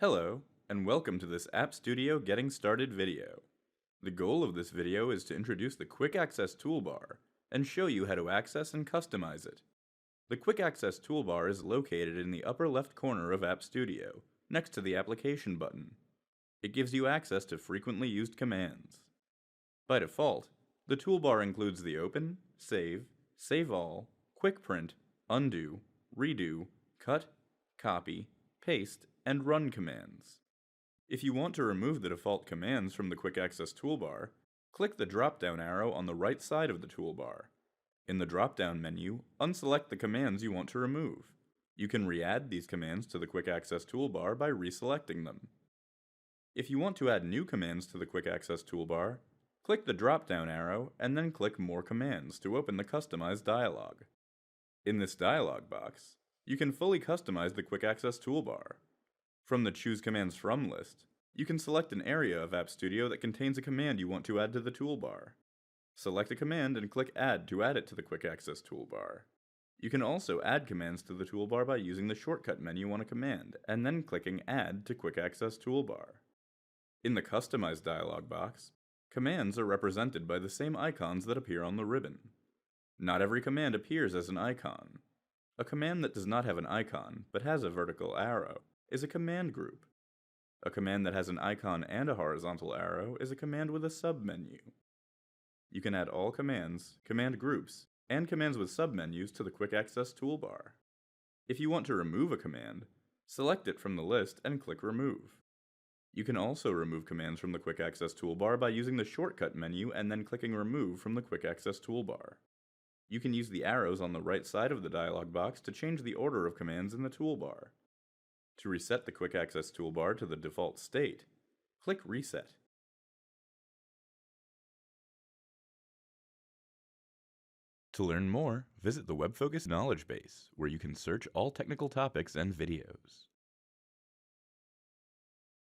Hello, and welcome to this App Studio Getting Started video. The goal of this video is to introduce the Quick Access Toolbar and show you how to access and customize it. The Quick Access Toolbar is located in the upper left corner of App Studio, next to the Application button. It gives you access to frequently used commands. By default, the toolbar includes the Open, Save, Save All, Quick Print, Undo, Redo, Cut, Copy, Paste, and Run commands. If you want to remove the default commands from the Quick Access Toolbar, click the drop-down arrow on the right side of the toolbar. In the drop-down menu, unselect the commands you want to remove. You can re-add these commands to the Quick Access Toolbar by reselecting them. If you want to add new commands to the Quick Access Toolbar, click the drop-down arrow and then click More Commands to open the Customize dialog. In this dialog box, you can fully customize the Quick Access Toolbar. From the Choose Commands From list, you can select an area of App Studio that contains a command you want to add to the toolbar. Select a command and click Add to add it to the Quick Access Toolbar. You can also add commands to the toolbar by using the shortcut menu on a command, and then clicking Add to Quick Access Toolbar. In the Customize dialog box, commands are represented by the same icons that appear on the ribbon. Not every command appears as an icon. A command that does not have an icon, but has a vertical arrow, is a command group. A command that has an icon and a horizontal arrow is a command with a submenu. You can add all commands, command groups, and commands with submenus to the Quick Access Toolbar. If you want to remove a command, select it from the list and click Remove. You can also remove commands from the Quick Access Toolbar by using the shortcut menu and then clicking Remove from the Quick Access Toolbar. You can use the arrows on the right side of the dialog box to change the order of commands in the toolbar. To reset the Quick Access Toolbar to the default state, click Reset. To learn more, visit the WebFocus knowledge base, where you can search all technical topics and videos.